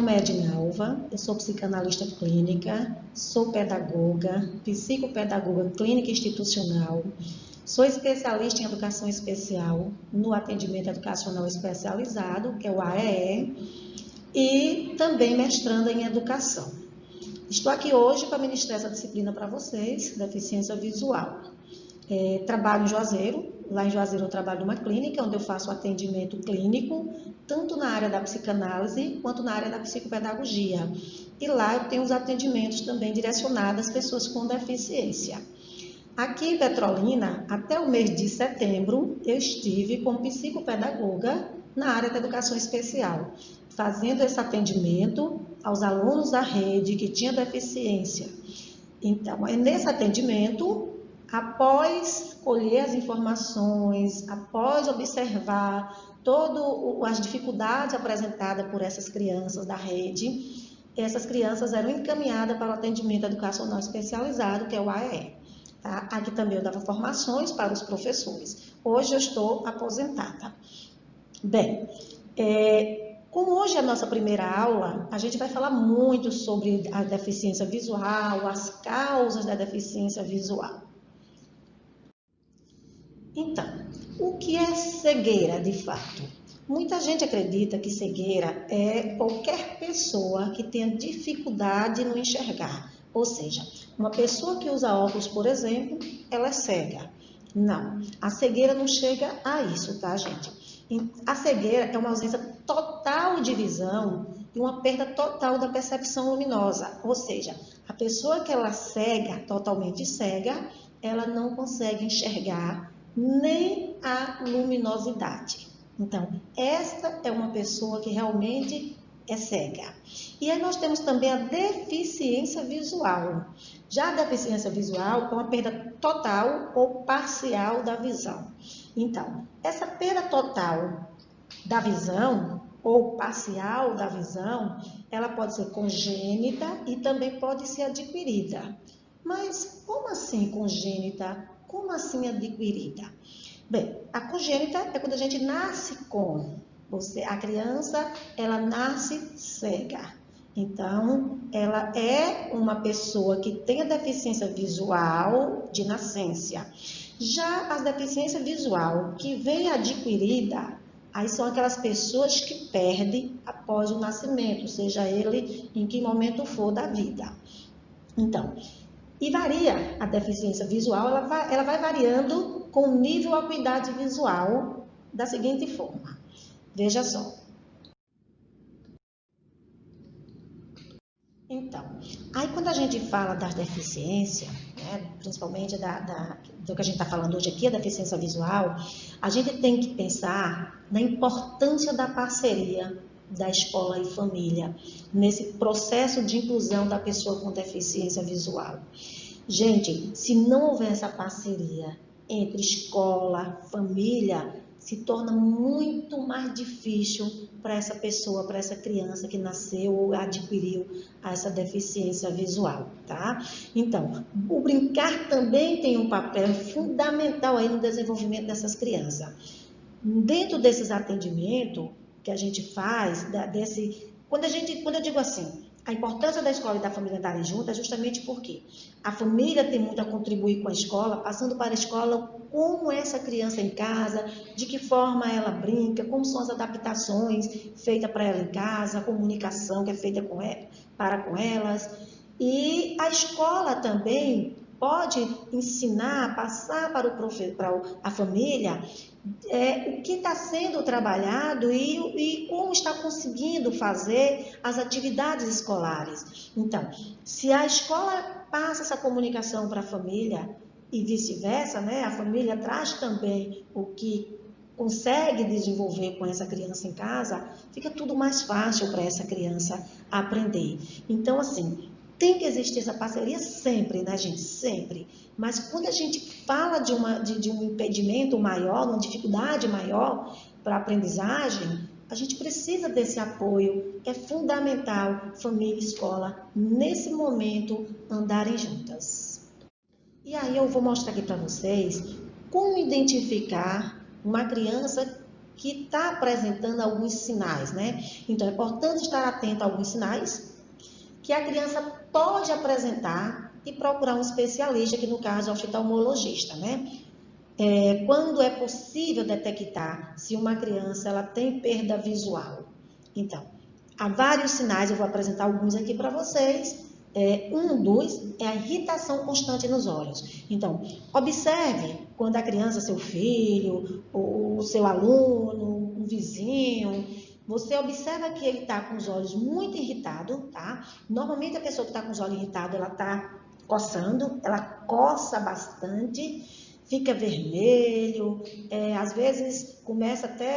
nome é Edinalva, eu sou psicanalista clínica, sou pedagoga, psicopedagoga clínica institucional, sou especialista em educação especial no atendimento educacional especializado, que é o AEE, e também mestranda em educação. Estou aqui hoje para ministrar essa disciplina para vocês, deficiência visual. Trabalho em Juazeiro. Lá em Juazeiro eu trabalho numa clínica, onde eu faço atendimento clínico, tanto na área da psicanálise, quanto na área da psicopedagogia. E lá eu tenho os atendimentos também direcionados às pessoas com deficiência. Aqui em Petrolina, até o mês de setembro, eu estive como psicopedagoga na área da educação especial, fazendo esse atendimento aos alunos da rede que tinham deficiência. Então, nesse atendimento, após colher as informações, após observar todas as dificuldades apresentadas por essas crianças da rede, essas crianças eram encaminhadas para o atendimento educacional especializado, que é o AEE. Tá? Aqui também eu dava formações para os professores. Hoje eu estou aposentada. Bem, como hoje é a nossa primeira aula, a gente vai falar muito sobre a deficiência visual, as causas da deficiência visual. Então, o que é cegueira de fato? Muita gente acredita que cegueira é qualquer pessoa que tenha dificuldade no enxergar. Ou seja, uma pessoa que usa óculos, por exemplo, ela é cega. Não, a cegueira não chega a isso, tá, gente? A cegueira é uma ausência total de visão e uma perda total da percepção luminosa. Ou seja, a pessoa que ela é cega, totalmente cega, ela não consegue enxergar nem a luminosidade. Então, esta é uma pessoa que realmente é cega. E aí nós temos também a deficiência visual. Já a deficiência visual é uma perda total ou parcial da visão. Então, essa perda total da visão ou parcial da visão, ela pode ser congênita e também pode ser adquirida. Mas como assim congênita? Como assim adquirida? Bem, a congênita é quando a gente nasce com. A criança, ela nasce cega. Então, ela é uma pessoa que tem a deficiência visual de nascença. Já a deficiência visual que vem adquirida, aí são aquelas pessoas que perdem após o nascimento, seja ele em que momento for da vida. Então, e varia a deficiência visual, ela vai variando com o nível de acuidade visual da seguinte forma. Veja só. Então, aí quando a gente fala das deficiências, né, principalmente do que a gente está falando hoje aqui, a deficiência visual, a gente tem que pensar na importância da parceria da escola e família nesse processo de inclusão da pessoa com deficiência visual. Gente, se não houver essa parceria entre escola, família, se torna muito mais difícil para essa pessoa, para essa criança que nasceu ou adquiriu essa deficiência visual, tá? Então, o brincar também tem um papel fundamental aí no desenvolvimento dessas crianças. Dentro desses atendimentos que a gente faz, quando eu digo assim, a importância da escola e da família andarem juntas é justamente porque a família tem muito a contribuir com a escola, passando para a escola como essa criança em casa, de que forma ela brinca, como são as adaptações feitas para ela em casa, a comunicação que é feita para com elas. E a escola também pode ensinar, passar para a família o que está sendo trabalhado e como está conseguindo fazer as atividades escolares. Então, se a escola passa essa comunicação para a família e vice-versa, né, a família traz também o que consegue desenvolver com essa criança em casa, fica tudo mais fácil para essa criança aprender. Então, assim, tem que existir essa parceria sempre, né, gente? Sempre. Mas quando a gente fala de um impedimento maior, uma dificuldade maior para a aprendizagem, a gente precisa desse apoio. É fundamental família e escola, nesse momento, andarem juntas. E aí eu vou mostrar aqui para vocês como identificar uma criança que está apresentando alguns sinais, né? Então, é importante estar atento a alguns sinais que a criança pode apresentar e procurar um especialista, que no caso é o oftalmologista, né? Quando é possível detectar se uma criança ela tem perda visual. Então, há vários sinais, eu vou apresentar alguns aqui para vocês. Um dos é a irritação constante nos olhos. Então, observe quando a criança, seu filho, o seu aluno, um vizinho, você observa que ele está com os olhos muito irritados, tá? Normalmente a pessoa que está com os olhos irritados, ela está coçando, ela coça bastante, fica vermelho, às vezes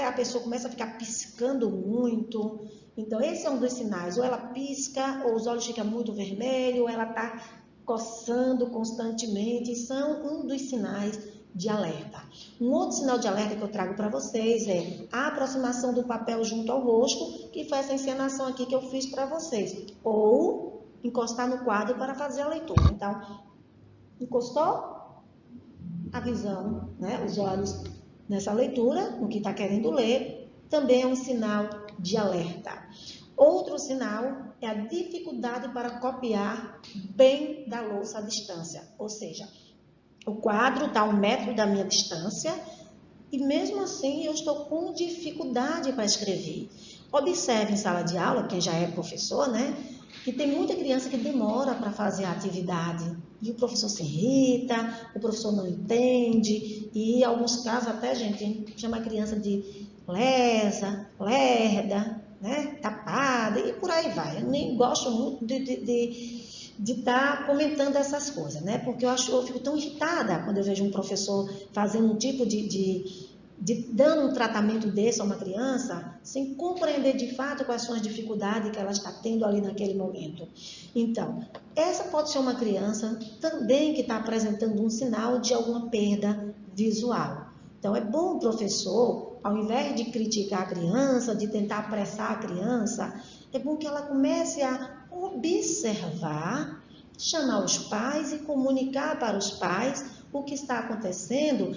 a pessoa começa a ficar piscando muito. Então, esse é um dos sinais, ou ela pisca, ou os olhos ficam muito vermelhos, ou ela está coçando constantemente, são um dos sinais de alerta. Um outro sinal de alerta que eu trago para vocês é a aproximação do papel junto ao rosto, que foi essa encenação aqui que eu fiz para vocês, ou encostar no quadro para fazer a leitura. Então, encostou a visão, né, os olhos nessa leitura, no que está querendo ler, também é um sinal de alerta. Outro sinal é a dificuldade para copiar bem da louça à distância, ou seja, o quadro está a 1 metro da minha distância e mesmo assim eu estou com dificuldade para escrever. Observe em sala de aula, quem já é professor, né, que tem muita criança que demora para fazer a atividade e o professor se irrita, o professor não entende e em alguns casos até, gente, chama a criança de lesa, lerda, né, tapada e por aí vai. Eu nem gosto muito de estar comentando essas coisas, né, porque eu fico tão irritada quando eu vejo um professor fazendo um tipo dando um tratamento desse a uma criança, sem compreender de fato quais são as dificuldades que ela está tendo ali naquele momento. Então, essa pode ser uma criança também que está apresentando um sinal de alguma perda visual. Então, é bom o professor, ao invés de criticar a criança, de tentar apressar a criança, é bom que ela comece a observar, chamar os pais e comunicar para os pais o que está acontecendo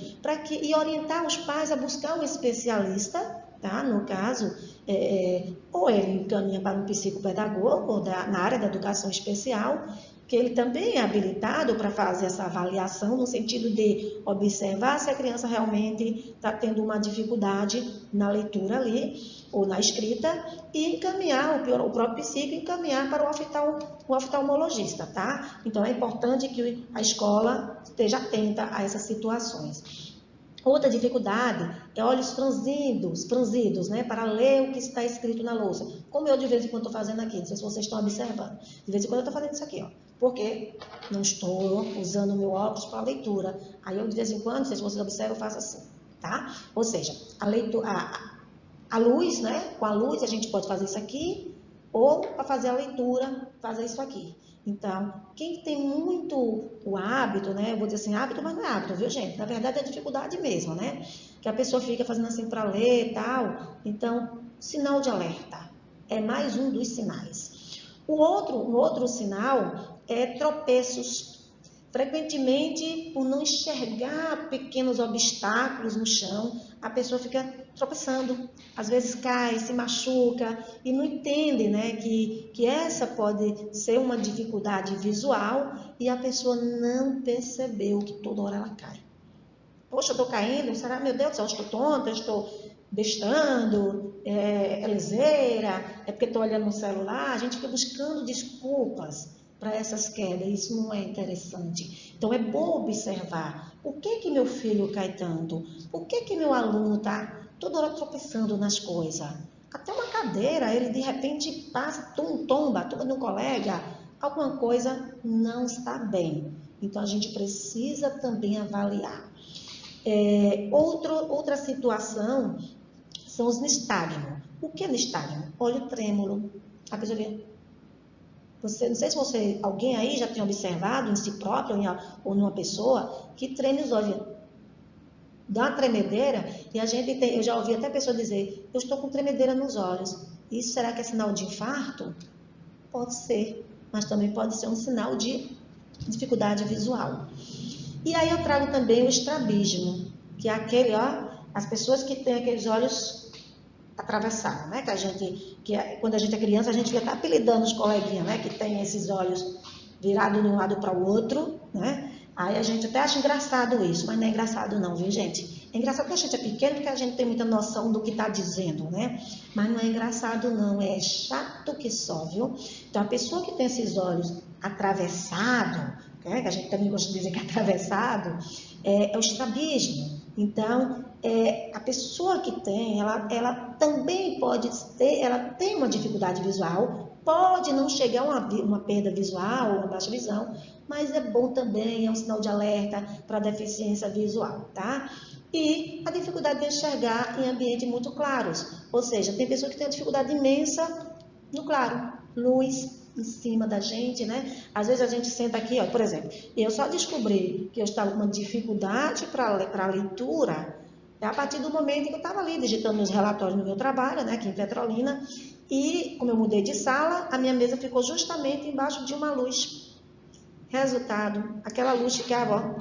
e orientar os pais a buscar um especialista, tá? No caso, ou ele encaminha para um psicopedagogo ou na área da educação especial, que ele também é habilitado para fazer essa avaliação no sentido de observar se a criança realmente está tendo uma dificuldade na leitura ali ou na escrita e encaminhar, o próprio psico encaminhar para o oftalmologista, tá? Então, é importante que a escola esteja atenta a essas situações. Outra dificuldade é olhos franzidos, né, para ler o que está escrito na louça. Como eu de vez em quando estou fazendo aqui, não sei se vocês estão observando. De vez em quando eu estou fazendo isso aqui, ó, porque não estou usando o meu óculos para leitura. Aí eu de vez em quando, não sei se vocês observam, eu faço assim, tá? Ou seja, a luz, né, com a luz a gente pode fazer isso aqui, ou para fazer a leitura, fazer isso aqui. Então, quem tem muito o hábito, né? Eu vou dizer assim, hábito, mas não é hábito, viu, gente? Na verdade, é dificuldade mesmo, né? Que a pessoa fica fazendo assim para ler e tal. Então, sinal de alerta é mais um dos sinais. Um outro sinal é tropeços. Frequentemente, por não enxergar pequenos obstáculos no chão, a pessoa fica tropeçando, às vezes cai, se machuca e não entende, né, que essa pode ser uma dificuldade visual e a pessoa não percebeu que toda hora ela cai. Poxa, eu estou caindo, será, meu Deus do céu, eu estou tonta, eu estou bestando, é liseira, é porque estou olhando no celular, a gente fica buscando desculpas para essas quedas, isso não é interessante. Então, é bom observar por que meu filho cai tanto, por que meu aluno está toda hora tropeçando nas coisas. Até uma cadeira, ele de repente passa, tomba no colega, alguma coisa não está bem. Então, a gente precisa também avaliar. Outra situação são os nistagmos. O que é nistagmo? Olho trêmulo. A pessoa vê. Não sei se alguém aí já tem observado em si próprio ou numa pessoa que treme os olhos. Dá uma tremedeira e eu já ouvi até pessoa dizer, eu estou com tremedeira nos olhos. Isso será que é sinal de infarto? Pode ser, mas também pode ser um sinal de dificuldade visual. E aí eu trago também o estrabismo, que é aquele, as pessoas que têm aqueles olhos atravessados, né? Quando a gente é criança, a gente fica até apelidando os coleguinhas, né? Que tem esses olhos virados de um lado para o outro, né? Aí a gente até acha engraçado isso, mas não é engraçado não, viu, gente? É engraçado porque a gente é pequeno, porque a gente tem muita noção do que está dizendo, né? Mas não é engraçado não, é chato que só, viu? Então, a pessoa que tem esses olhos atravessados, né? Que a gente também gosta de dizer que é atravessado, é o estrabismo. Então, a pessoa que tem, ela também pode ter, ela tem uma dificuldade visual, pode não chegar a uma perda visual, uma baixa visão, mas é bom também, é um sinal de alerta para deficiência visual, tá? E a dificuldade de enxergar em ambientes muito claros, ou seja, tem pessoa que tem uma dificuldade imensa no claro, luz em cima da gente, né? Às vezes a gente senta aqui, ó, por exemplo, eu só descobri que eu estava com uma dificuldade para a leitura a partir do momento que eu estava ali digitando meus relatórios no meu trabalho, né, aqui em Petrolina, e como eu mudei de sala, a minha mesa ficou justamente embaixo de uma luz. Resultado, aquela luz ficava, ó,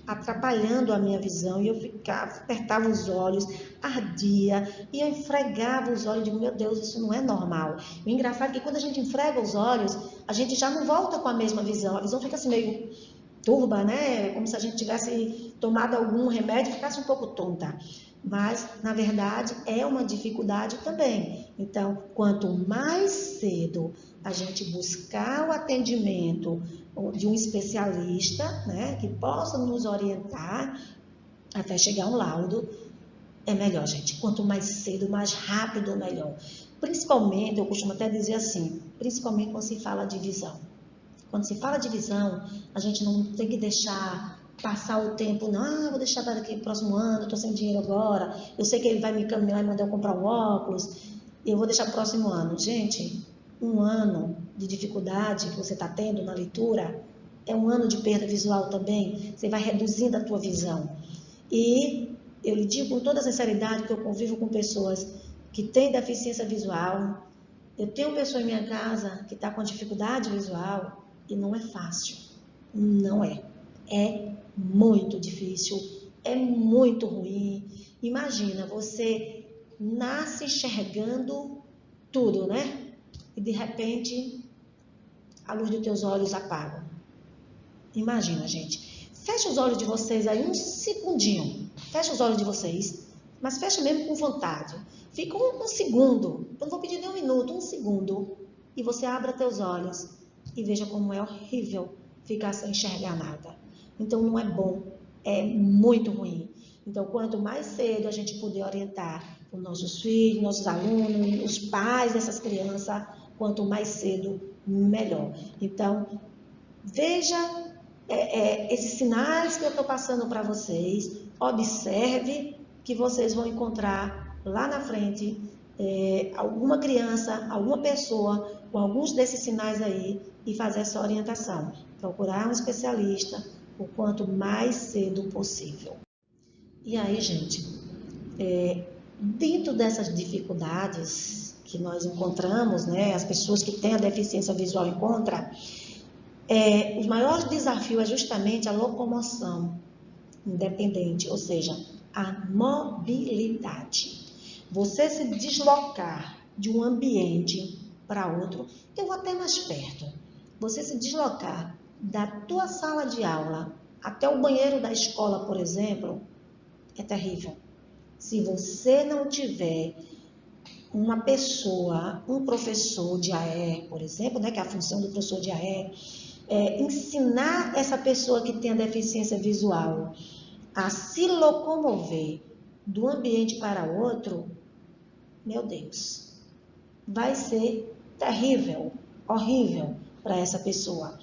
atrapalhando a minha visão, e eu ficava, apertava os olhos, ardia, e eu esfregava os olhos, e digo, meu Deus, isso não é normal. O engraçado é que quando a gente esfrega os olhos, a gente já não volta com a mesma visão, a visão fica assim meio turba, né? Como se a gente tivesse tomado algum remédio e ficasse um pouco tonta. Mas, na verdade, é uma dificuldade também. Então, quanto mais cedo a gente buscar o atendimento de um especialista, né, que possa nos orientar até chegar a um laudo, é melhor, gente. Quanto mais cedo, mais rápido, melhor. Principalmente, eu costumo até dizer assim, principalmente quando se fala de visão. Quando se fala de visão, a gente não tem que deixar passar o tempo, não, vou deixar para daqui próximo ano, estou sem dinheiro agora, eu sei que ele vai me encaminhar e mandar eu comprar um óculos, eu vou deixar para o próximo ano. Gente, um ano de dificuldade que você está tendo na leitura é um ano de perda visual também, você vai reduzindo a tua visão. E eu lhe digo com toda sinceridade que eu convivo com pessoas que têm deficiência visual, eu tenho pessoa em minha casa que está com dificuldade visual, e não é fácil, não é. É muito difícil, é muito ruim. Imagina, você nasce enxergando tudo, né? E de repente, a luz dos teus olhos apaga. Imagina, gente. Fecha os olhos de vocês aí um segundinho. Fecha os olhos de vocês, mas fecha mesmo com vontade. Fica um segundo, eu não vou pedir nem um minuto, um segundo. E você abra teus olhos e veja como é horrível ficar sem enxergar nada. Então não é bom, é muito ruim. Então quanto mais cedo a gente puder orientar os nossos filhos, nossos alunos, os pais dessas crianças, quanto mais cedo, melhor. Então veja esses sinais que eu estou passando para vocês, observe que vocês vão encontrar lá na frente alguma criança, alguma pessoa com alguns desses sinais aí e fazer essa orientação. Procurar um especialista o quanto mais cedo possível. E aí, gente, dentro dessas dificuldades que nós encontramos, né, as pessoas que têm a deficiência visual encontram, o maior desafio é justamente a locomoção independente, ou seja, a mobilidade. Você se deslocar de um ambiente para outro, eu vou até mais perto. Você se deslocar da tua sala de aula até o banheiro da escola, por exemplo, é terrível. Se você não tiver uma pessoa, um professor de AE, por exemplo, né, que é a função do professor de AE, ensinar essa pessoa que tem a deficiência visual a se locomover de um ambiente para outro, meu Deus, vai ser terrível, horrível para essa pessoa.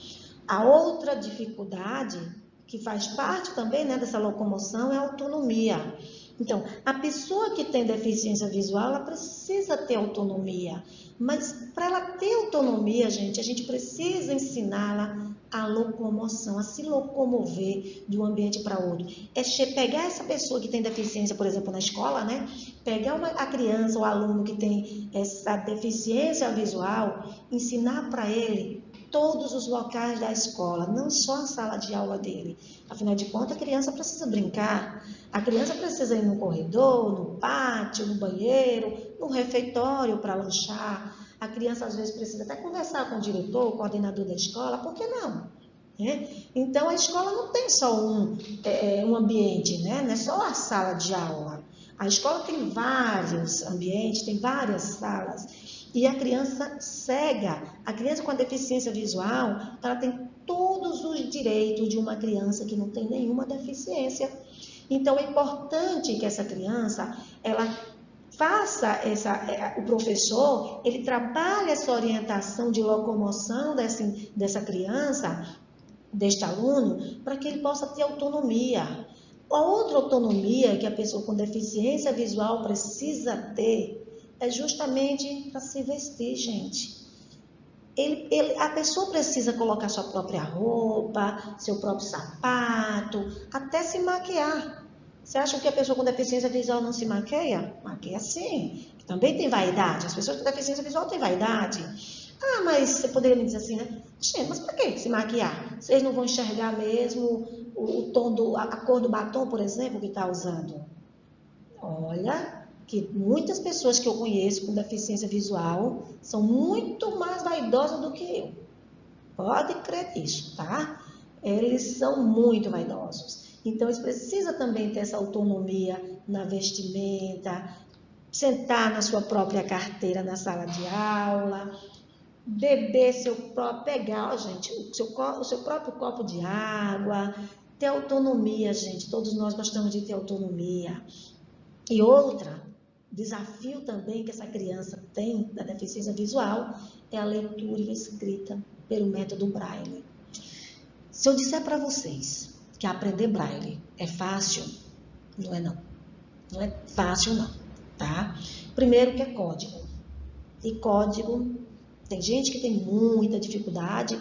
A outra dificuldade, que faz parte também, né, dessa locomoção, é a autonomia. Então, a pessoa que tem deficiência visual, ela precisa ter autonomia. Mas para ela ter autonomia, gente, a gente precisa ensiná-la a locomoção, a se locomover de um ambiente para outro. É pegar essa pessoa que tem deficiência, por exemplo, na escola, né? Pegar a criança, o aluno que tem essa deficiência visual, ensinar para ele todos os locais da escola, não só a sala de aula dele. Afinal de contas, a criança precisa brincar, a criança precisa ir no corredor, no pátio, no banheiro, no refeitório para lanchar. A criança, às vezes, precisa até conversar com o diretor, o coordenador da escola, por que não? Então, a escola não tem só um ambiente, né? Não é só a sala de aula. A escola tem vários ambientes, tem várias salas. E a criança cega, a criança com a deficiência visual, ela tem todos os direitos de uma criança que não tem nenhuma deficiência. Então, é importante que essa criança, ela faça o professor, ele trabalha essa orientação de locomoção dessa criança, deste aluno, para que ele possa ter autonomia. A outra autonomia que a pessoa com deficiência visual precisa ter é justamente para se vestir, gente. A pessoa precisa colocar sua própria roupa, seu próprio sapato, até se maquiar. Você acha que a pessoa com deficiência visual não se maquia? Maquia sim. Também tem vaidade. As pessoas com deficiência visual têm vaidade. Ah, mas você poderia me dizer assim, né? Gente, mas para que se maquiar? Vocês não vão enxergar mesmo o tom a cor do batom, por exemplo, que está usando? Olha, que muitas pessoas que eu conheço com deficiência visual são muito mais vaidosas do que eu. Pode crer nisso, tá? Eles são muito vaidosos. Então, eles precisam também ter essa autonomia na vestimenta, sentar na sua própria carteira na sala de aula, beber pegar, gente, o seu próprio copo de água, ter autonomia, gente. Todos nós gostamos de ter autonomia. E outra, desafio também que essa criança tem da deficiência visual é a leitura e a escrita pelo método Braille. Se eu disser para vocês que aprender Braille é fácil, não é não. Não é fácil não, tá? Primeiro que é código. E código, tem gente que tem muita dificuldade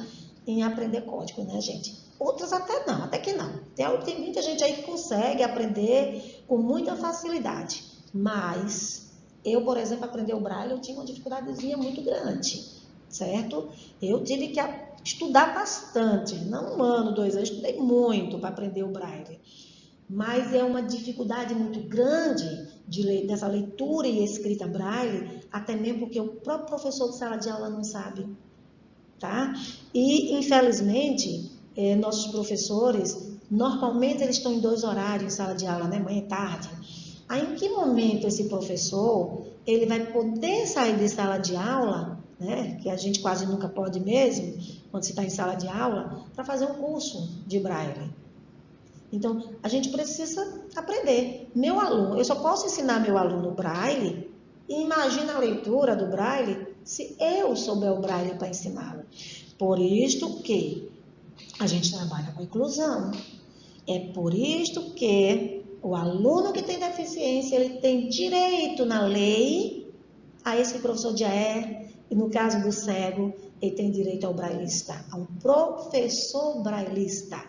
em aprender código, né, gente? Outras até não, até que não. Tem muita gente aí que consegue aprender com muita facilidade. Mas eu, por exemplo, aprender o Braille, eu tinha uma dificuldadezinha muito grande, certo? Eu tive que estudar bastante, não 1 ano, 2 anos, estudei muito para aprender o Braille. Mas é uma dificuldade muito grande dessa leitura e escrita Braille, até mesmo porque o próprio professor de sala de aula não sabe, tá? E, infelizmente, nossos professores, normalmente eles estão em 2 horários em sala de aula, né? Manhã e tarde. Aí, em que momento esse professor, ele vai poder sair de sala de aula, né? Que a gente quase nunca pode mesmo, quando se está em sala de aula, para fazer um curso de Braille. Então, a gente precisa aprender. Meu aluno, eu só posso ensinar meu aluno Braille, e imagina a leitura do Braille, se eu souber o Braille para ensiná-lo. Por isto que a gente trabalha com inclusão. É por isto que o aluno que tem deficiência, ele tem direito na lei a esse professor de AE, e no caso do cego, ele tem direito ao brailista, a um professor brailista.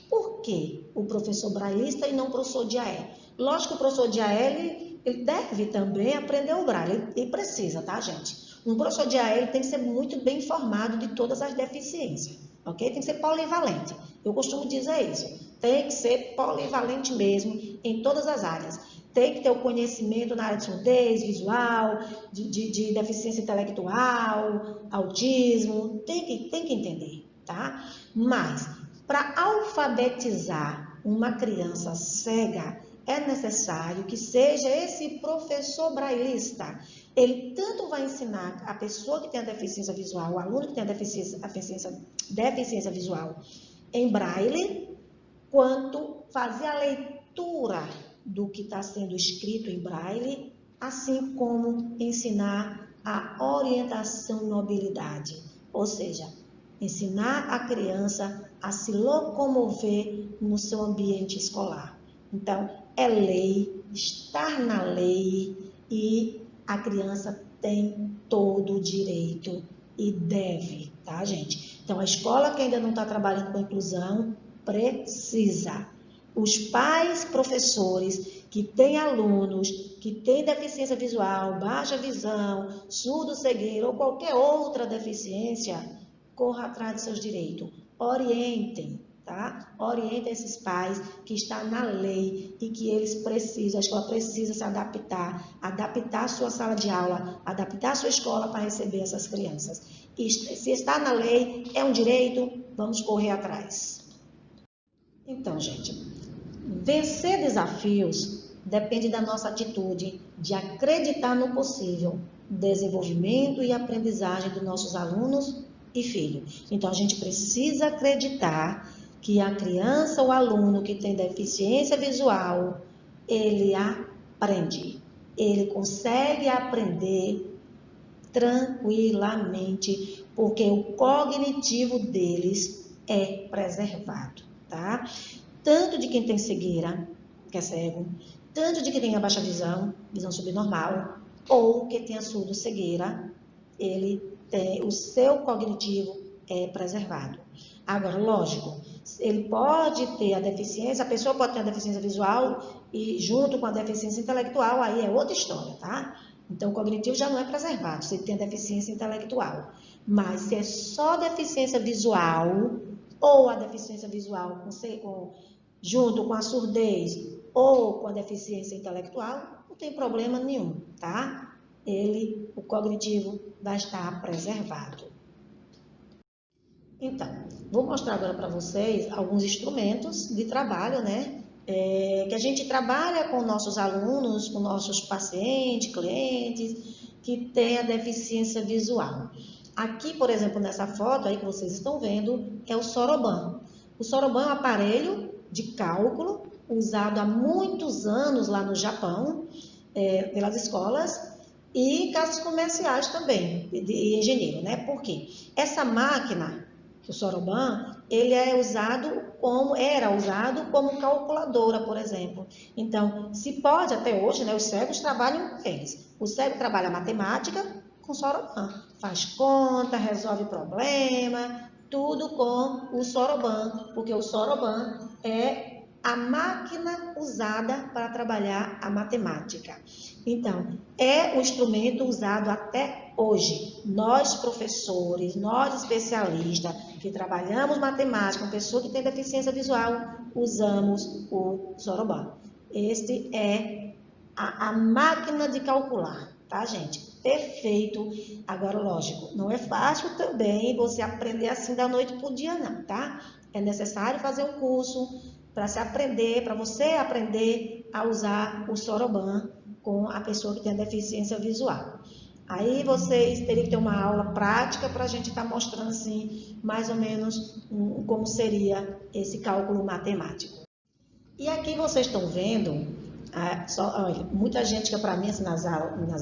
Por que o professor brailista e não o professor de AE? Lógico que o professor de AE, ele deve também aprender o braille, ele precisa, tá, gente? Um professor de AE, ele tem que ser muito bem informado de todas as deficiências, ok? Tem que ser polivalente. Eu costumo dizer isso. Tem que ser polivalente mesmo em todas as áreas. Tem que ter o conhecimento na área de surdez, visual, de deficiência intelectual, autismo. Tem que entender, tá? Mas, para alfabetizar uma criança cega, é necessário que seja esse professor brailista. Ele tanto vai ensinar a pessoa que tem a deficiência visual, o aluno que tem a deficiência visual em braille, quanto fazer a leitura do que está sendo escrito em braille, assim como ensinar a orientação e mobilidade, ou seja, ensinar a criança a se locomover no seu ambiente escolar. Então, é lei, estar na lei, e a criança tem todo o direito e deve, tá, gente? Então, a escola que ainda não está trabalhando com inclusão, precisa. Os pais, professores que têm alunos que têm deficiência visual, baixa visão, surdo, cegueira ou qualquer outra deficiência, corra atrás dos seus direitos, orientem, tá? Orientem esses pais que está na lei e que eles precisam, a escola precisa se adaptar a sua sala de aula, adaptar a sua escola para receber essas crianças. E se está na lei, é um direito, vamos correr atrás. Então, gente, vencer desafios depende da nossa atitude de acreditar no possível, desenvolvimento e aprendizagem dos nossos alunos e filhos. Então, a gente precisa acreditar que a criança ou aluno que tem deficiência visual, ele aprende, ele consegue aprender tranquilamente, porque o cognitivo deles é preservado, tá? Tanto de quem tem cegueira, que é cego, tanto de quem tem a baixa visão, visão subnormal, ou que tenha surdo-cegueira, ele tem, o seu cognitivo é preservado. Agora, lógico, ele pode ter a deficiência, a pessoa pode ter a deficiência visual e junto com a deficiência intelectual, aí é outra história, tá? Então, o cognitivo já não é preservado, se ele tem a deficiência intelectual. Mas se é só deficiência visual, ou a deficiência visual junto com a surdez, ou com a deficiência intelectual, não tem problema nenhum, tá? O cognitivo vai estar preservado. Então, vou mostrar agora para vocês alguns instrumentos de trabalho, né? Que a gente trabalha com nossos alunos, com nossos pacientes, clientes, que têm a deficiência visual. Aqui, por exemplo, nessa foto aí que vocês estão vendo, é o Soroban. O Soroban é um aparelho de cálculo usado há muitos anos lá no Japão, pelas escolas e casas comerciais também, de engenheiro, né? Por quê? Essa máquina, o Soroban, ele era usado como calculadora, por exemplo. Então, se pode até hoje, né, os cegos trabalham com eles. O cego trabalha matemática com Soroban, faz conta, resolve problema, tudo com o Soroban, porque o Soroban é a máquina usada para trabalhar a matemática. Então, é um instrumento usado até hoje. Nós, professores, nós, especialistas, que trabalhamos matemática, com pessoa que tem deficiência visual, usamos o Soroban. Este é a máquina de calcular, tá, gente? Perfeito. Agora, lógico, não é fácil também você aprender assim da noite para o dia, não, tá? É necessário fazer um curso para você aprender a usar o Soroban com a pessoa que tem deficiência visual. Aí vocês teriam que ter uma aula prática para a gente estar mostrando assim, mais ou menos, como seria esse cálculo matemático. E aqui vocês estão vendo, olha, muita gente que para mim assim, nas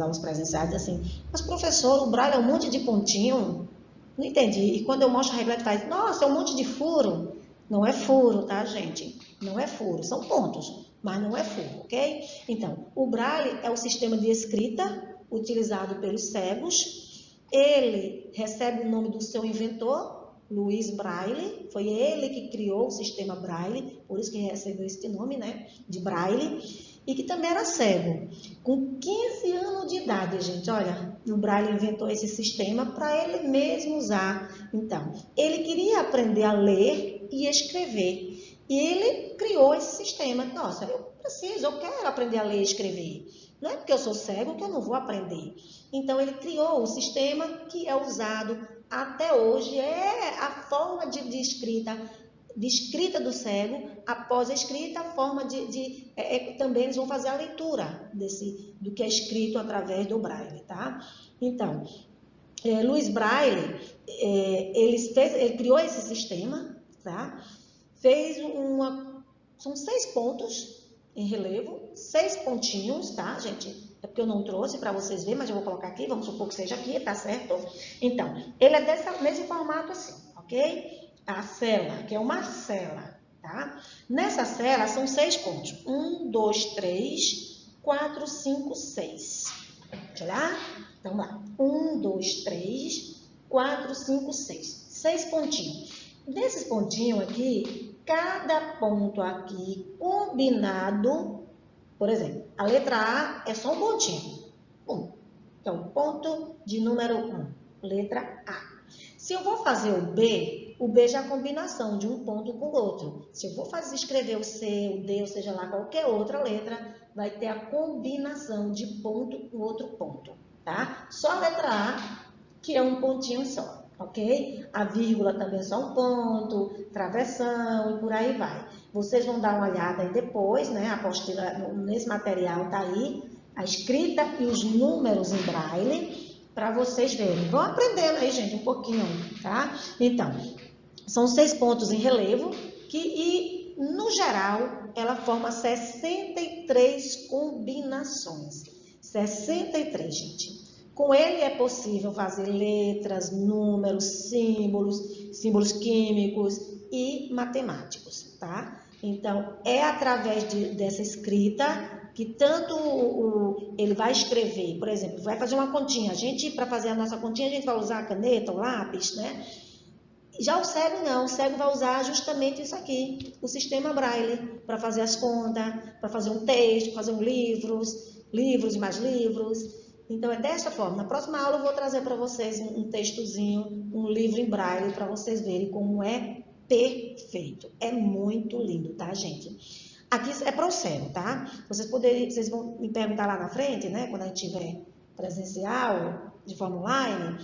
aulas presenciais diz assim, mas professor, o Braille é um monte de pontinho, não entendi. E quando eu mostro a reglete faz, nossa, é um monte de furo. Não é furo, tá, gente? Não é furo, são pontos, mas não é furo, ok? Então, o Braille é o sistema de escrita utilizado pelos cegos. Ele recebe o nome do seu inventor, Louis Braille. Foi ele que criou o sistema Braille, por isso que recebeu esse nome, né, de Braille. E que também era cego. Com 15 anos de idade, gente, olha, o Braille inventou esse sistema para ele mesmo usar. Então, ele queria aprender a ler e escrever. E ele criou esse sistema. Nossa, eu quero aprender a ler e escrever. Não é porque eu sou cego que eu não vou aprender. Então, ele criou o sistema que é usado até hoje. É a forma de escrita do cego. Após a escrita, a forma também eles vão fazer a leitura do que é escrito através do Braille, tá? Então, Louis Braille, ele criou esse sistema, tá? São 6 pontos em relevo, 6 pontinhos, tá, gente? É porque eu não trouxe para vocês verem, mas eu vou colocar aqui, vamos supor que seja aqui, tá certo? Então, ele é nesse formato assim, ok? A célula, que é uma célula, tá? Nessa célula são 6 pontos. 1, 2, 3, 4, 5, 6. Deixa eu olhar. Então, lá. 1, 2, 3, 4, 5, 6. 6 pontinhos. Desses pontinhos aqui, cada ponto aqui combinado, por exemplo, a letra A é só um pontinho. 1. Então, ponto de número 1, letra A. Se eu vou fazer o B já é a combinação de um ponto com o outro. Se eu vou escrever o C, o D, ou seja lá, qualquer outra letra, vai ter a combinação de ponto com outro ponto, tá? Só a letra A, que é um pontinho só, ok? A vírgula também é só um ponto, travessão e por aí vai. Vocês vão dar uma olhada aí depois, né? A apostila, nesse material tá aí, a escrita e os números em braille, para vocês verem. Vão aprendendo aí, gente, um pouquinho, tá? Então, são 6 pontos em relevo, e no geral, ela forma 63 combinações. 63, gente. Com ele é possível fazer letras, números, símbolos químicos e matemáticos, tá? Então, é através dessa escrita que tanto ele vai escrever, por exemplo, vai fazer uma continha. Para fazer a nossa continha, a gente vai usar a caneta, o lápis, né? Já o cego não, o cego vai usar justamente isso aqui, o sistema Braille, para fazer as contas, para fazer um texto, fazer livros e mais livros. Então, é dessa forma. Na próxima aula eu vou trazer para vocês um textozinho, um livro em Braille, para vocês verem como é perfeito. É muito lindo, tá, gente? Aqui é para o cego, tá? Vocês vão me perguntar lá na frente, né? Quando a gente tiver presencial, de forma online.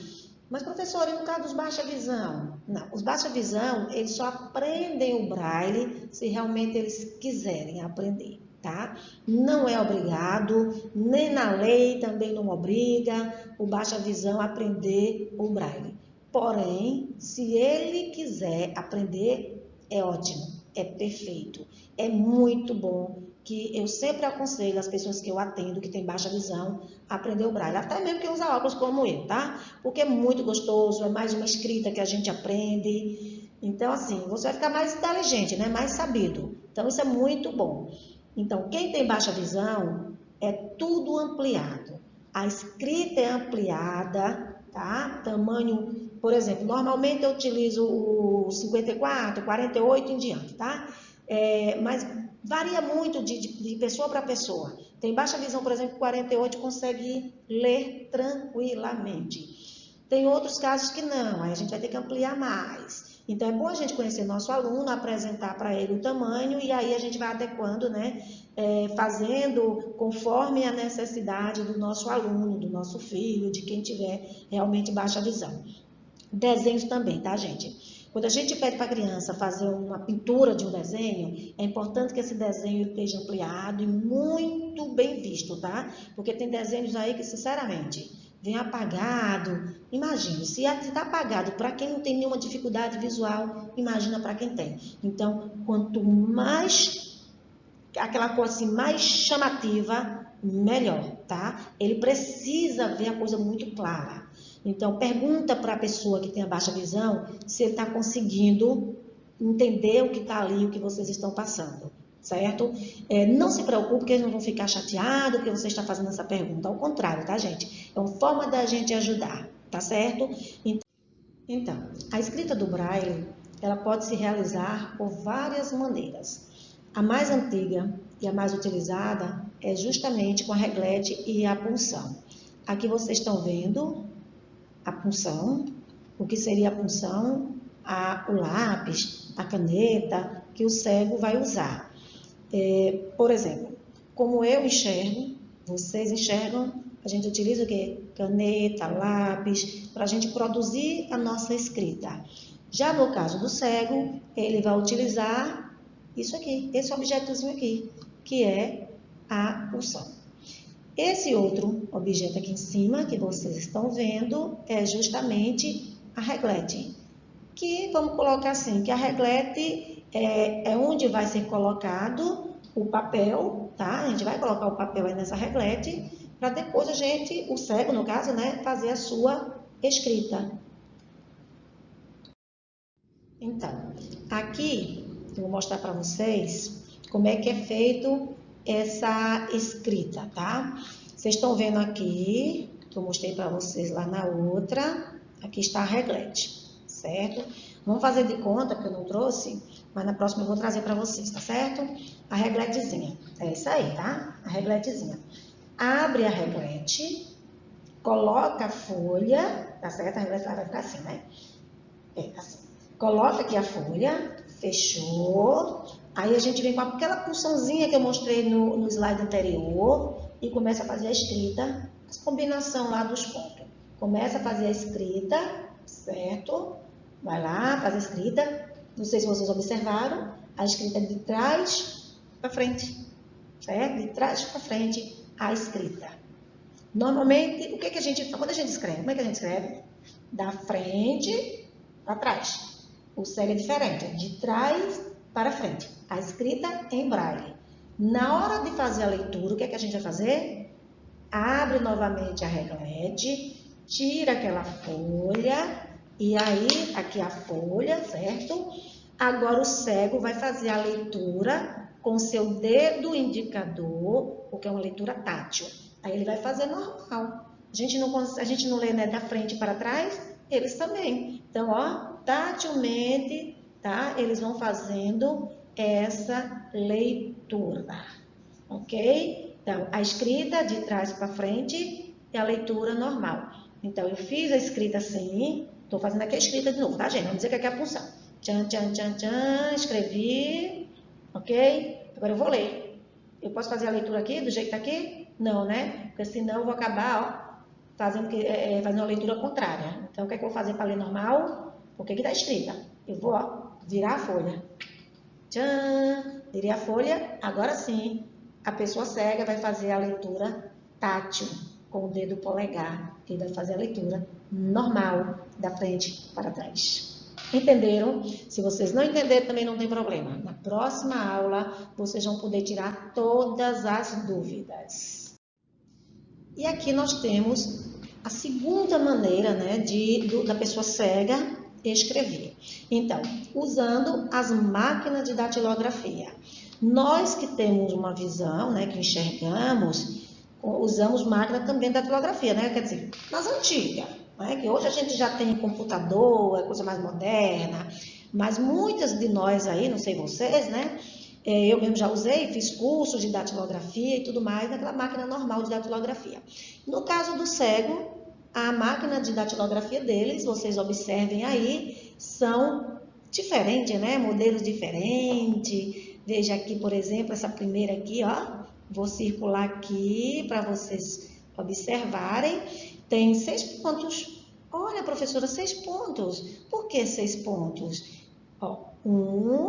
Mas, professor, e no caso dos baixa visão? Não, os baixa visão, eles só aprendem o Braille se realmente eles quiserem aprender, tá? Não é obrigado, nem na lei também não obriga o baixa visão a aprender o Braille. Porém, se ele quiser aprender, é ótimo, é perfeito, é muito bom, que eu sempre aconselho as pessoas que eu atendo, que têm baixa visão, a aprender o Braille, até mesmo que usa óculos como eu, tá? Porque é muito gostoso, é mais uma escrita que a gente aprende. Então, assim, você vai ficar mais inteligente, né? Mais sabido. Então, isso é muito bom. Então, quem tem baixa visão, é tudo ampliado. A escrita é ampliada, tá? Tamanho, por exemplo, normalmente eu utilizo o 54, 48 em diante, tá? Mas varia muito de pessoa para pessoa. Tem baixa visão, por exemplo, 48 consegue ler tranquilamente. Tem outros casos que não, aí a gente vai ter que ampliar mais. Então, é bom a gente conhecer nosso aluno, apresentar para ele o tamanho e aí a gente vai adequando, né? Fazendo conforme a necessidade do nosso aluno, do nosso filho, de quem tiver realmente baixa visão. Desenhos também, tá, gente? Quando a gente pede para a criança fazer uma pintura de um desenho, é importante que esse desenho esteja ampliado e muito bem visto, tá? Porque tem desenhos aí que, sinceramente, vem apagado. Imagina, se está apagado para quem não tem nenhuma dificuldade visual, imagina para quem tem. Então, quanto mais, aquela cor assim, mais chamativa, melhor, tá? Ele precisa ver a coisa muito clara. Então, pergunta para a pessoa que tem a baixa visão se ele está conseguindo entender o que está ali, o que vocês estão passando, certo? Não se preocupe que eles não vão ficar chateados que você está fazendo essa pergunta. Ao contrário, tá, gente? É uma forma da gente ajudar, tá certo? Então, a escrita do Braille, ela pode se realizar por várias maneiras. A mais antiga e a mais utilizada é justamente com a reglete e a punção. Aqui vocês estão vendo a punção, o que seria a punção? O lápis, a caneta que o cego vai usar. Por exemplo, como eu enxergo, vocês enxergam, a gente utiliza o quê? Caneta, lápis, para a gente produzir a nossa escrita. Já no caso do cego, ele vai utilizar isso aqui, esse objetozinho aqui, que é a punção. Esse outro objeto aqui em cima, que vocês estão vendo, é justamente a reglete. Que, vamos colocar assim, que a reglete é onde vai ser colocado o papel, tá? A gente vai colocar o papel aí nessa reglete, para depois o cego, no caso, né, fazer a sua escrita. Então, aqui, eu vou mostrar para vocês como é que é feito essa escrita, tá? Vocês estão vendo aqui, que eu mostrei para vocês lá na outra, aqui está a reglete, certo? Vamos fazer de conta, porque eu não trouxe, mas na próxima eu vou trazer para vocês, tá certo? A regletezinha, é isso aí, tá? A regletezinha. Abre a reglete, coloca a folha, tá certo? A reglete vai ficar assim, né? Assim. Coloca aqui a folha, fechou. Aí a gente vem com aquela punçãozinha que eu mostrei no slide anterior e começa a fazer a escrita, a combinação lá dos pontos. Começa a fazer a escrita, certo? Vai lá, faz a escrita. Não sei se vocês observaram, a escrita de trás para frente, certo? De trás para frente, a escrita. Normalmente, o que a gente faz? Quando a gente escreve, como é que a gente escreve? Da frente para trás. O cego é diferente, é de trás para frente. A escrita em braille. Na hora de fazer a leitura, o que a gente vai fazer? Abre novamente a reglete, tira aquela folha, e aí, aqui a folha, certo? Agora o cego vai fazer a leitura com seu dedo indicador, porque é uma leitura tátil. Aí ele vai fazer normal. A gente não lê, né, da frente para trás, eles também. Então, ó, tatilmente, tá? Eles vão fazendo essa leitura, ok? Então, a escrita de trás para frente é a leitura normal. Então, eu fiz a escrita assim, estou fazendo aqui a escrita de novo, tá, gente? Vamos dizer que aqui é a punção. Tchan, tchan, tchan, tchan, escrevi, ok? Agora eu vou ler. Eu posso fazer a leitura aqui, do jeito que tá aqui? Não, né? Porque senão eu vou acabar, ó, fazendo uma leitura contrária. Então, o que é que eu vou fazer para ler normal? Porque aqui está escrita. Eu vou, ó, virar a folha. Tchan! Virei a folha. Agora sim, a pessoa cega vai fazer a leitura tátil com o dedo polegar. Ele vai fazer a leitura normal, da frente para trás. Entenderam? Se vocês não entenderem, também não tem problema. Na próxima aula, vocês vão poder tirar todas as dúvidas. E aqui nós temos a segunda maneira, né, da pessoa cega escrever. Então, usando as máquinas de datilografia. Nós que temos uma visão, né, que enxergamos, usamos máquina também de datilografia, né? Quer dizer, nas antigas, né, que hoje a gente já tem computador, é coisa mais moderna, mas muitas de nós aí, não sei vocês, né? Eu mesmo já usei, fiz cursos de datilografia e tudo mais, naquela máquina normal de datilografia. No caso do cego, a máquina de datilografia deles, vocês observem aí, são diferentes, né? Modelos diferentes. Veja aqui, por exemplo, essa primeira aqui, ó. Vou circular aqui para vocês observarem. Tem 6 pontos. Olha, professora, 6 pontos. Por que 6 pontos? Ó,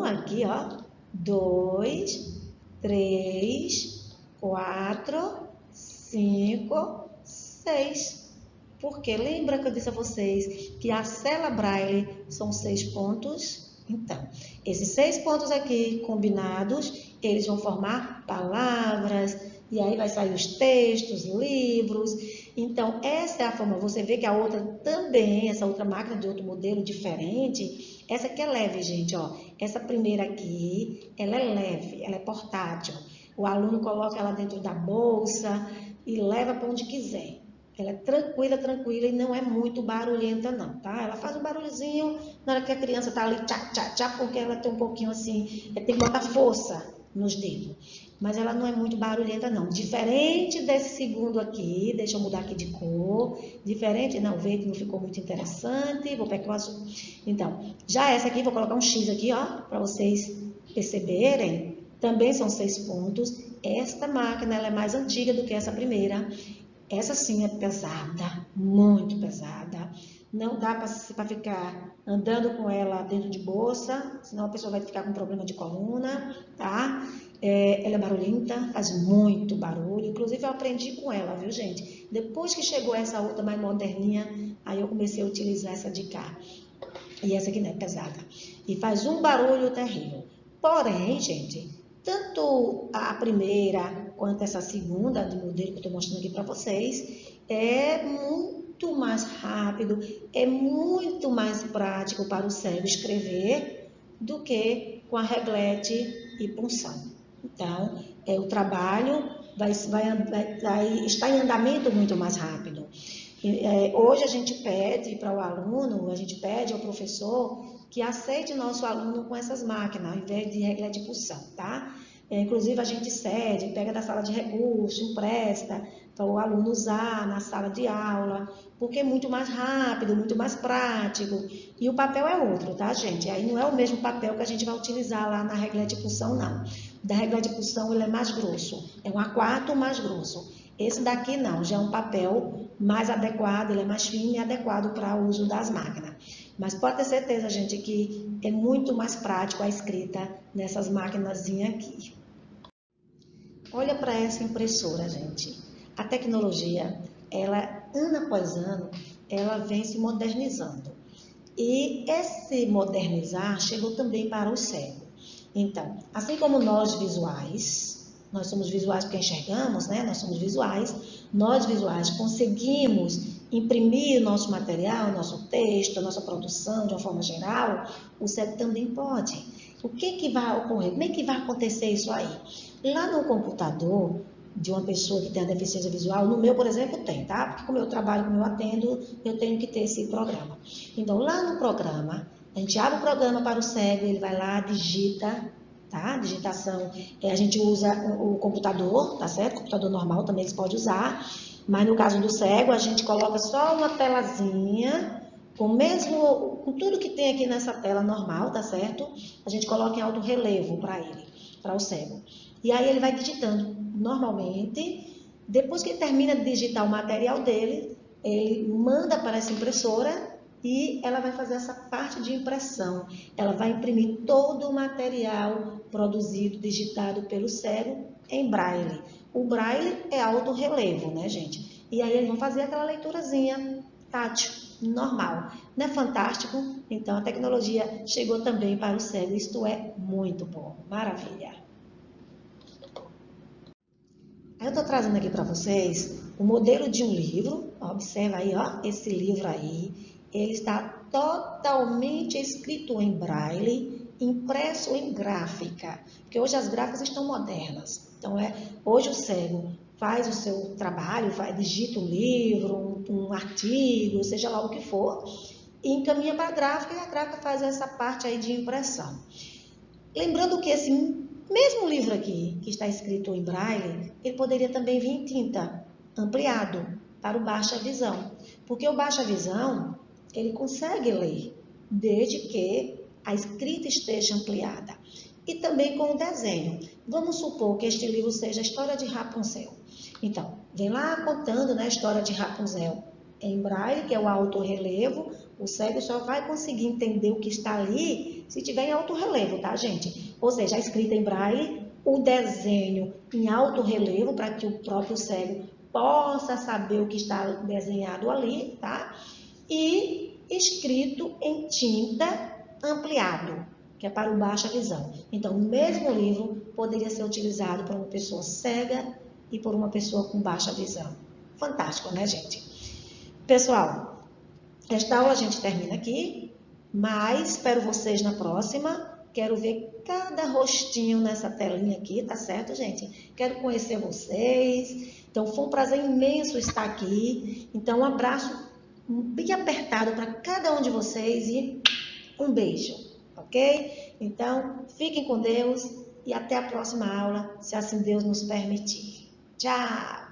aqui, ó. 2, 3, 4, 5, 6. Porque lembra que eu disse a vocês que a célula Braille são 6 pontos? Então, esses 6 pontos aqui combinados, eles vão formar palavras, e aí vai sair os textos, livros. Então, essa é a forma. Você vê que a outra também, essa outra máquina de outro modelo diferente, essa aqui é leve, gente, ó. Essa primeira aqui, ela é leve, ela é portátil. O aluno coloca ela dentro da bolsa e leva para onde quiser. Ela é tranquila, tranquila e não é muito barulhenta não, tá? Ela faz um barulhozinho na hora que a criança tá ali, tchá, tchá, tchá, porque ela tem um pouquinho assim, tem que botar força nos dedos. Mas ela não é muito barulhenta não. Diferente desse segundo aqui, deixa eu mudar aqui de cor. Diferente, não, o verde não ficou muito interessante, vou pegar o azul. Então, já essa aqui, vou colocar um X aqui, ó, para vocês perceberem. Também são 6 pontos. Esta máquina, ela é mais antiga do que essa primeira. Essa sim é pesada, muito pesada. Não dá para ficar andando com ela dentro de bolsa, senão a pessoa vai ficar com problema de coluna, tá? Ela é barulhenta, faz muito barulho. Inclusive eu aprendi com ela, viu, gente? Depois que chegou essa outra mais moderninha, aí eu comecei a utilizar essa de cá. E essa aqui não é pesada. E faz um barulho terrível. Porém, gente, tanto a primeira quanto essa segunda de modelo que eu estou mostrando aqui para vocês, é muito mais rápido, é muito mais prático para o cego escrever do que com a reglete e punção. Então, o trabalho vai estar em andamento muito mais rápido. Hoje a gente pede para o aluno, a gente pede ao professor que aceite nosso aluno com essas máquinas, ao invés de reglete e punção, tá? Inclusive a gente cede, pega da sala de recurso, empresta para o aluno usar na sala de aula, porque é muito mais rápido, muito mais prático. E o papel é outro, tá, gente? Aí não é o mesmo papel que a gente vai utilizar lá na reglete de punção, não. O da reglete de punção, ele é mais grosso, é um A4 mais grosso. Esse daqui não, já é um papel mais adequado, ele é mais fino e adequado para o uso das máquinas. Mas pode ter certeza, gente, que é muito mais prático a escrita nessas maquinazinhas aqui. Olha para essa impressora, gente. A tecnologia, ela, ano após ano, ela vem se modernizando. E esse modernizar chegou também para o cego. Então, assim como nós somos visuais porque enxergamos, né? Nós somos visuais, nós visuais conseguimos imprimir o nosso material, o nosso texto, a nossa produção de uma forma geral, o cego também pode. O que vai ocorrer? Como é que vai acontecer isso aí? Lá no computador de uma pessoa que tem a deficiência visual, no meu, por exemplo, tem, tá? Porque como eu trabalho, como eu atendo, eu tenho que ter esse programa. Então, lá no programa, a gente abre o programa para o cego, ele vai lá, digita, tá? Digitação, a gente usa o computador, tá certo? O computador normal também se pode usar, mas no caso do cego, a gente coloca só uma telazinha, com tudo que tem aqui nessa tela normal, tá certo? A gente coloca em alto relevo para ele, para o cego. E aí ele vai digitando normalmente. Depois que ele termina de digitar o material dele, ele manda para essa impressora e ela vai fazer essa parte de impressão. Ela vai imprimir todo o material produzido, digitado pelo cego em braille. O braille é alto relevo, né, gente? E aí eles vão fazer aquela leiturazinha tátil, normal. Não é fantástico? Então a tecnologia chegou também para o cego. Isto é muito bom. Maravilha. Eu estou trazendo aqui para vocês o modelo de um livro. Observa aí, ó, esse livro aí. Ele está totalmente escrito em braille, impresso em gráfica, porque hoje as gráficas estão modernas. Então, hoje o cego faz o seu trabalho, digita um livro, um artigo, seja lá o que for, e encaminha para a gráfica e a gráfica faz essa parte aí de impressão. Lembrando que esse mesmo livro aqui, que está escrito em braille, ele poderia também vir em tinta, ampliado, para o baixa visão. Porque o baixa visão, ele consegue ler, desde que a escrita esteja ampliada. E também com o desenho. Vamos supor que este livro seja a história de Rapunzel. Então, vem lá contando, né, a história de Rapunzel em braille, que é o alto relevo. O cego só vai conseguir entender o que está ali se tiver em alto relevo, tá, gente? Ou seja, a escrita em braille, o desenho em alto relevo, para que o próprio cego possa saber o que está desenhado ali, tá? E escrito em tinta ampliado, que é para o baixa visão. Então, o mesmo livro poderia ser utilizado por uma pessoa cega e por uma pessoa com baixa visão. Fantástico, né, gente? Pessoal, esta aula a gente termina aqui, mas espero vocês na próxima. Quero ver cada rostinho nessa telinha aqui, tá certo, gente? Quero conhecer vocês. Então, foi um prazer imenso estar aqui. Então, um abraço bem apertado para cada um de vocês e um beijo, ok? Então, fiquem com Deus e até a próxima aula, se assim Deus nos permitir. Tchau!